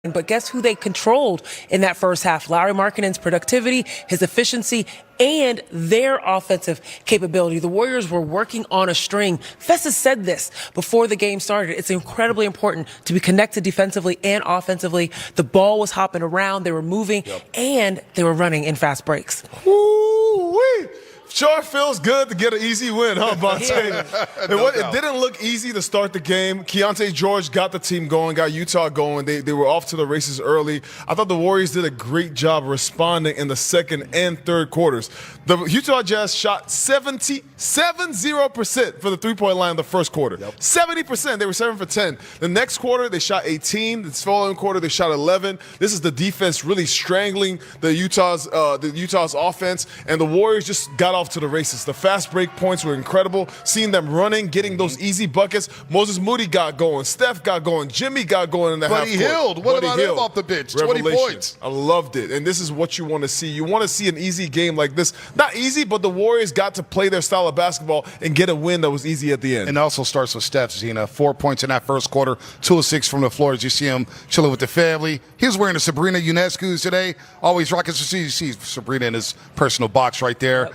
But guess who they controlled in that first half? Lauri Markkanen's productivity, his efficiency, and their offensive capability. The Warriors were working on a string. Festus said this before the game started. It's incredibly important to be connected defensively and offensively. The ball was hopping around, they were moving, and they were running in fast breaks. Woo-wee. Sure feels good to get an easy win, huh, Bonte? It didn't look easy to start the game. Keontae George got the team going, got Utah going. They were off to the races early. I thought the Warriors did a great job responding in the second and third quarters. The Utah Jazz shot 70% for the three-point line in the first quarter. 70%. They were 7 for 10. The next quarter, they shot 18. The following quarter, they shot 11. This is the defense really strangling the Utah's offense, and the Warriors just got off to the races. The fast break points were incredible. Seeing them running, getting those easy buckets. Moses Moody got going. Steph got going. Jimmy got going in the half court. Buddy Hield. What about him off the bench? 20 points. I loved it. And this is what you want to see. You want to see an easy game like this. Not easy, but the Warriors got to play their style of basketball and get a win that was easy at the end. And it also starts with Steph, Zena. 4 points in that first quarter. 2 of 6 from the floor as you see him chilling with the family. He was wearing a Sabrina Ionescu's today. Always rocking. You see Sabrina in his personal box right there. Yep.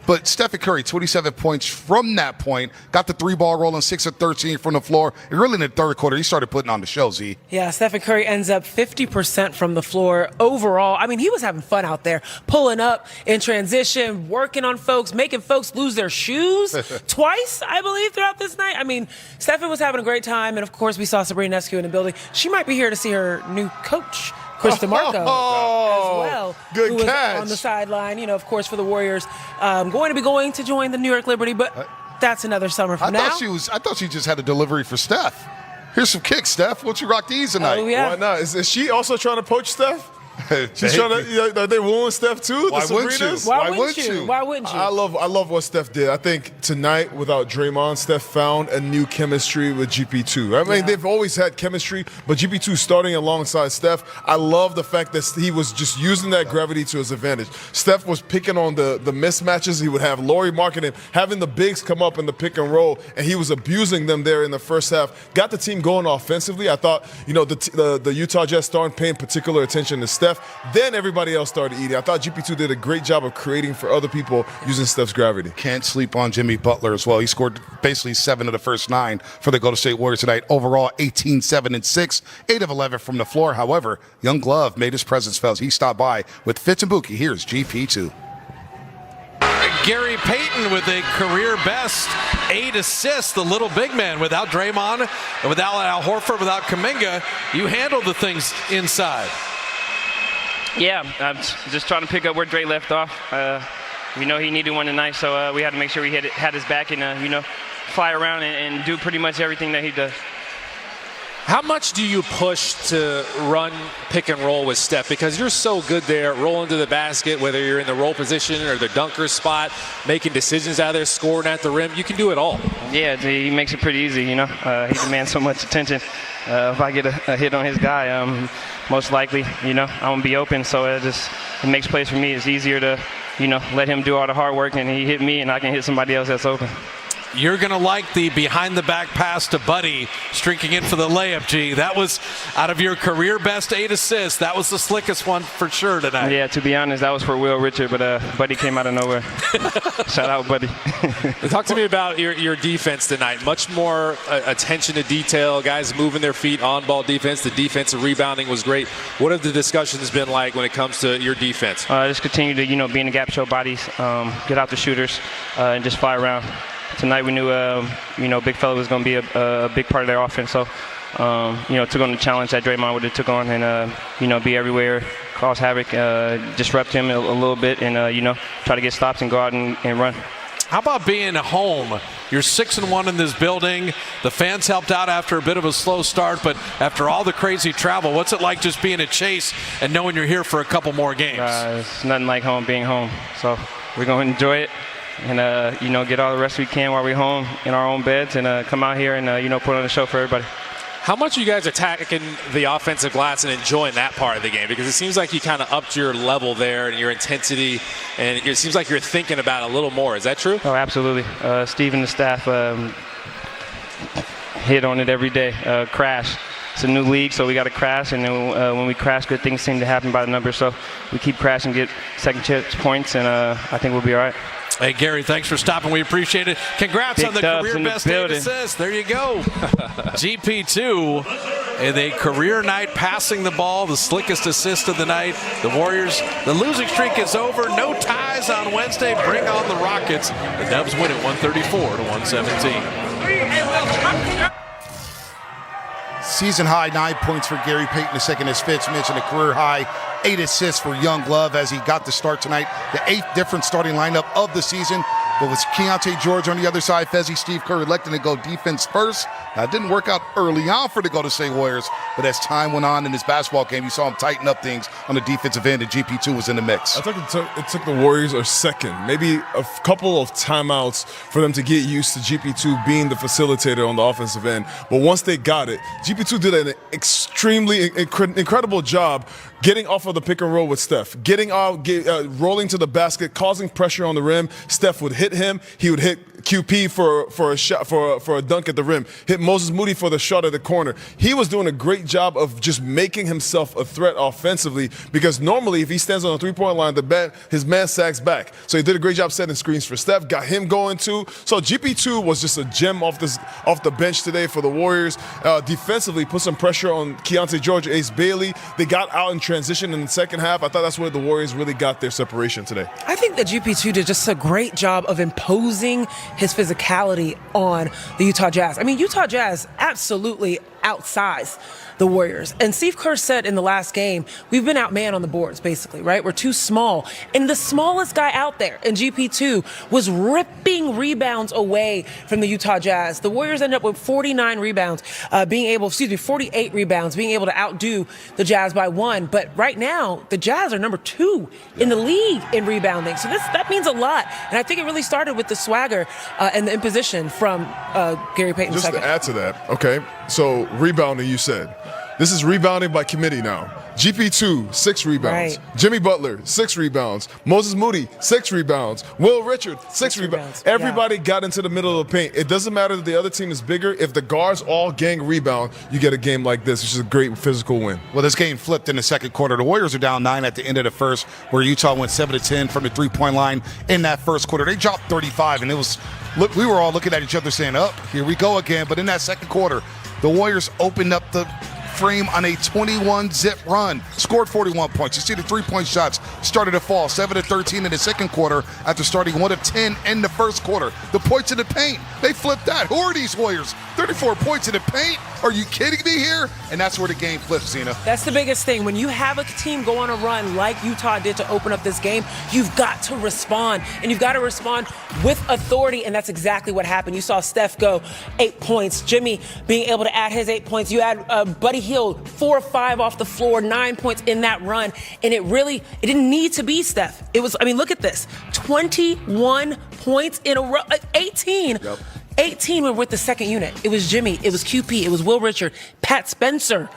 But Steph Curry, 27 points from that point, got the 3-ball rolling, 6 of 13 from the floor. And really in the third quarter, he started putting on the show, Z. Yeah, Steph Curry ends up 50% from the floor overall. I mean, he was having fun out there, pulling up in transition, working on folks, making folks lose their shoes twice, I believe, throughout this night. I mean, Stephen was having a great time. And, of course, we saw Sabrina Ionescu in the building. She might be here to see her new coach, Chris DeMarco, as well. Good who catch. Was on the sideline, of course, for the Warriors. Going to join the New York Liberty, but that's another summer from now. I thought she just had a delivery for Steph. Here's some kicks, Steph. Why don't you rock these tonight? Oh, yeah. Why not? Is she also trying to poach Steph? She's trying to. Are they wooing Steph too? Why wouldn't you? Why wouldn't you? I love what Steph did. I think tonight, without Draymond, Steph found a new chemistry with GP2. I mean, they've always had chemistry, but GP2 starting alongside Steph. I love the fact that he was just using that gravity to his advantage. Steph was picking on the mismatches. He would have Lauri Markkanen having the bigs come up in the pick and roll, and he was abusing them there in the first half. Got the team going offensively. I thought, the Utah Jazz started paying particular attention to Steph. Then everybody else started eating. I thought GP2 did a great job of creating for other people using Steph's gravity. Can't sleep on Jimmy Butler as well. He scored basically 7 of the first 9 for the Golden State Warriors tonight. Overall, 18, 7, and 6. 8 of 11 from the floor. However, Young Glove made his presence felt. He stopped by with Fitz and Buki. Here's GP2. Gary Payton with a career-best 8 assists, the little big man. Without Draymond, without Al Horford, without Kuminga, you handled the things inside. Yeah, I'm just trying to pick up where Dre left off. We know he needed one tonight, so we had to make sure we had his back and, fly around and do pretty much everything that he does. How much do you push to run pick and roll with Steph? Because you're so good there, rolling to the basket, whether you're in the roll position or the dunker spot, making decisions out there, scoring at the rim. You can do it all. Yeah, he makes it pretty easy, He demands so much attention. If I get a hit on his guy, most likely, I'm going to be open. So it makes plays for me. It's easier to, let him do all the hard work and he hit me and I can hit somebody else that's open. You're going to like the behind-the-back pass to Buddy, streaking in for the layup, G. That was out of your career-best 8 assists. That was the slickest one for sure tonight. Yeah, to be honest, that was for Will Richard, but Buddy came out of nowhere. Shout out, Buddy. Talk to me about your defense tonight. Much more attention to detail, guys moving their feet, on-ball defense. The defensive rebounding was great. What have the discussions been like when it comes to your defense? Just continue to, be in the gap, show bodies, get out the shooters, and just fly around. Tonight we knew, Big Fella was going to be a big part of their offense. So, took on the challenge that Draymond would have took on and, be everywhere, cause havoc, disrupt him a little bit and, try to get stops and go out and run. How about being home? You're 6-1 in this building. The fans helped out after a bit of a slow start, but after all the crazy travel, what's it like just being at Chase and knowing you're here for a couple more games? It's nothing like being home. So we're going to enjoy it. And, get all the rest we can while we're home in our own beds and come out here and, put on a show for everybody. How much are you guys attacking the offensive glass and enjoying that part of the game? Because it seems like you kind of upped your level there and your intensity, and it seems like you're thinking about it a little more. Is that true? Oh, absolutely. Steve and the staff hit on it every day. Crash. it's a new league, so we got to crash. And then when we crash, good things seem to happen by the numbers. So we keep crashing, get second chance points, and I think we'll be all right. Hey, Gary, thanks for stopping. We appreciate it. Congrats on the career best 8 assists. There you go. GP2 in a career night passing the ball, the slickest assist of the night. The Warriors, the losing streak is over. No ties on Wednesday. Bring on the Rockets. The Dubs win it 134-117. Season high 9 points for Gary Payton II, as Fitz mentioned, a career high 8 assists for Young Love as he got the start tonight. The 8th different starting lineup of the season. But with Payton George on the other side, Fezzi, Steve Curry electing to go defense first. Now, it didn't work out early on for the Golden State Warriors, but as time went on in this basketball game, you saw him tighten up things on the defensive end, and GP2 was in the mix. I think it took the Warriors a second, maybe a couple of timeouts for them to get used to GP2 being the facilitator on the offensive end. But once they got it, GP2 did an extremely incredible job getting off of the pick and roll with Steph, getting out, rolling to the basket, causing pressure on the rim. Steph would hit him. He would hit QP for a shot, for a dunk at the rim. Hit Moses Moody for the shot at the corner. He was doing a great job of just making himself a threat offensively, because normally if he stands on a three-point line, his man sags back. So he did a great job setting screens for Steph, got him going too. So GP2 was just a gem off the bench today for the Warriors. Defensively, put some pressure on Payton George, Ace Bailey. They got out in transition in the second half. I thought that's where the Warriors really got their separation today. I think that GP2 did just a great job of imposing his physicality on the Utah Jazz. I mean, Utah Jazz absolutely outsized the Warriors. And Steve Kerr said in the last game, we've been outmanned on the boards, basically, right? We're too small. And the smallest guy out there in GP2 was ripping rebounds away from the Utah Jazz. The Warriors ended up with 48 rebounds, being able to outdo the Jazz by 1. But right now, the Jazz are number 2 in the league in rebounding. So that means a lot. And I think it really started with the swagger and the imposition from Gary Payton II. Just to add to that, okay, so rebounding, you said. This is rebounding by committee now. GP2, 6 rebounds. Right. Jimmy Butler, 6 rebounds. Moses Moody, 6 rebounds. Will Richard, 6 rebounds. Everybody got into the middle of the paint. It doesn't matter that the other team is bigger. If the guards all gang rebound, you get a game like this, which is a great physical win. Well, this game flipped in the second quarter. The Warriors are down 9 at the end of the first, where Utah went 7-10 from the three-point line in that first quarter. They dropped 35, and it was, look, we were all looking at each other saying, oh, here we go again. But in that second quarter, the Warriors opened up the frame on a 21-zip run, scored 41 points. You see the three-point shots started to fall, 7-13 in the second quarter after starting 1 of 10 in the first quarter. The points in the paint, they flipped that. Who are these Warriors? 34 points in the paint? Are you kidding me here? And that's where the game flips, Zena. That's the biggest thing. When you have a team go on a run like Utah did to open up this game, you've got to respond. And you've got to respond with authority, and that's exactly what happened. You saw Steph go 8 points. Jimmy being able to add his 8 points. You had Buddy Hield 4 or 5 off the floor, 9 points in that run. And it didn't need to be Steph. It was, I mean, look at this. 21 points in a row, 18. Yep. 18 were with the second unit. It was Jimmy, it was QP, it was Will Richard, Pat Spencer,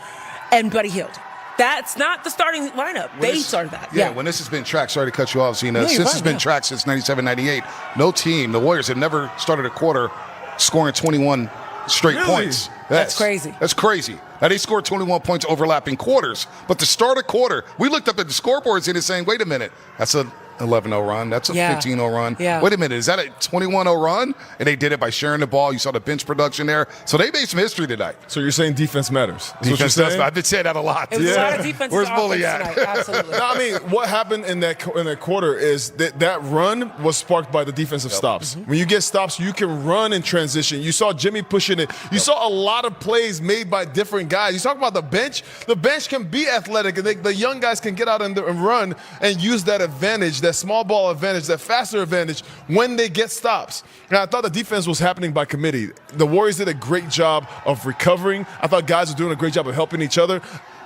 and Buddy Hield. That's not the starting lineup. They started that. Yeah, when this has been tracked, sorry to cut you off, Zena. Since it's been tracked since 97-98, no team, the Warriors have never started a quarter scoring 21 straight points. That's crazy. That's crazy. Now, they scored 21 points overlapping quarters, but to start a quarter, we looked up at the scoreboards and it's saying, wait a minute, that's a 11-0 run. That's a 15-0 run. Yeah. Wait a minute, is that a 21-0 run? And they did it by sharing the ball. You saw the bench production there. So they made some history tonight. So you're saying defense matters? Defense does. I've been saying that a lot. It was a lot of defensive Where's Bully at? at? Absolutely. No, I mean, what happened in that quarter is that run was sparked by the defensive stops. When you get stops, you can run in transition. You saw Jimmy pushing it. You saw a lot of plays made by different guys. You talk about the bench. The bench can be athletic, and the young guys can get out and run and use that advantage, that small ball advantage, that faster advantage when they get stops. And I thought the defense was happening by committee. The Warriors did a great job of recovering. I thought guys were doing a great job of helping each other.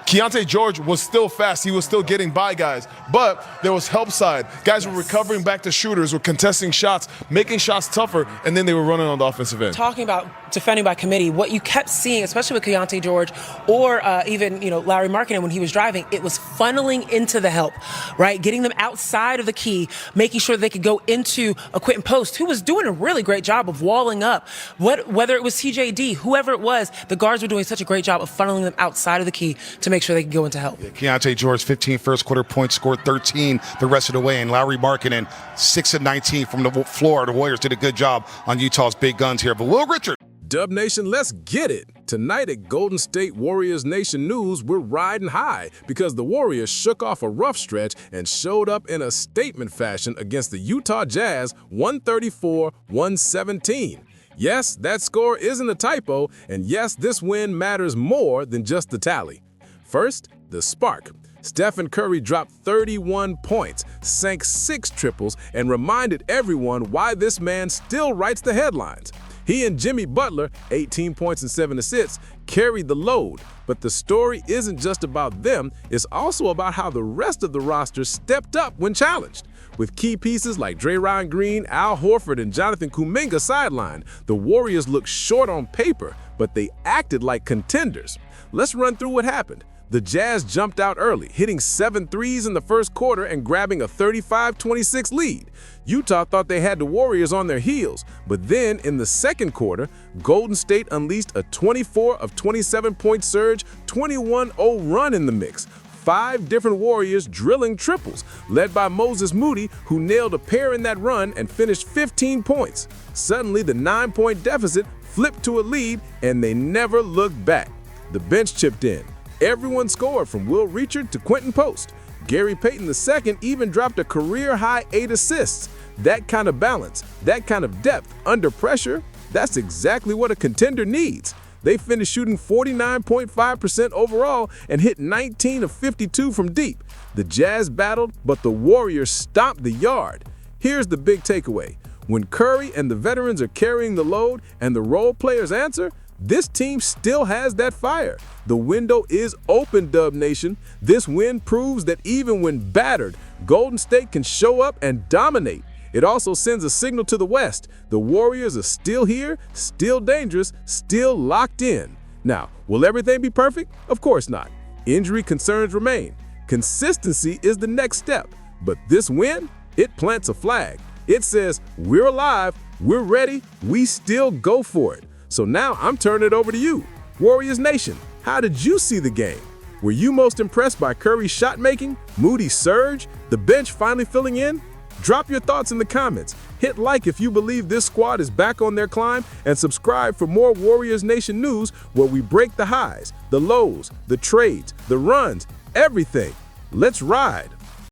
Payton George was still fast. He was still getting by guys. But there was help side. Guys were recovering back to shooters, were contesting shots, making shots tougher, and then they were running on the offensive end. Talking about defending by committee, what you kept seeing, especially with Keyonte George or even, Larry Markkinen when he was driving, it was funneling into the help, right? Getting them outside of the key, making sure they could go into a Quentin Post, who was doing a really great job of walling up. Whether it was TJD, whoever it was, the guards were doing such a great job of funneling them outside of the key to make sure they could go into help. Keyonte George, 15 first quarter points, scored 13 the rest of the way. And Larry Markkinen, 6 of 19 from the floor. The Warriors did a good job on Utah's big guns here. But Will Richard. Dub Nation, let's get it. Tonight at Golden State Warriors Nation News, we're riding high because the Warriors shook off a rough stretch and showed up in a statement fashion against the Utah Jazz, 134-117. Yes, that score isn't a typo, and yes, this win matters more than just the tally. First, the spark. Stephen Curry dropped 31 points, sank 6 triples, and reminded everyone why this man still writes the headlines. He and Jimmy Butler, 18 points and 7 assists, carried the load. But the story isn't just about them, it's also about how the rest of the roster stepped up when challenged. With key pieces like Draymond Green, Al Horford, and Jonathan Kuminga sidelined, the Warriors looked short on paper, but they acted like contenders. Let's run through what happened. The Jazz jumped out early, hitting 7 threes in the first quarter and grabbing a 35-26 lead. Utah thought they had the Warriors on their heels, but then in the second quarter, Golden State unleashed a 24 of 27-point surge, 21-0 run in the mix. 5 different Warriors drilling triples, led by Moses Moody, who nailed a pair in that run and finished 15 points. Suddenly, the 9-point deficit flipped to a lead, and they never looked back. The bench chipped in. Everyone scored from Will Richard to Quentin Post. Gary Payton II even dropped a career-high 8 assists. That kind of balance, that kind of depth under pressure, that's exactly what a contender needs. They finished shooting 49.5% overall and hit 19 of 52 from deep. The Jazz battled, but the Warriors stomped the yard. Here's the big takeaway. When Curry and the veterans are carrying the load and the role players answer, this team still has that fire. The window is open, Dub Nation. This win proves that even when battered, Golden State can show up and dominate. It also sends a signal to the West. The Warriors are still here, still dangerous, still locked in. Now, will everything be perfect? Of course not. Injury concerns remain. Consistency is the next step. But this win, it plants a flag. It says, we're alive, we're ready, we still go for it. So now I'm turning it over to you. Warriors Nation, how did you see the game? Were you most impressed by Curry's shot making, Moody's surge, the bench finally filling in? Drop your thoughts in the comments. Hit like if you believe this squad is back on their climb, and subscribe for more Warriors Nation news where we break the highs, the lows, the trades, the runs, everything. Let's ride.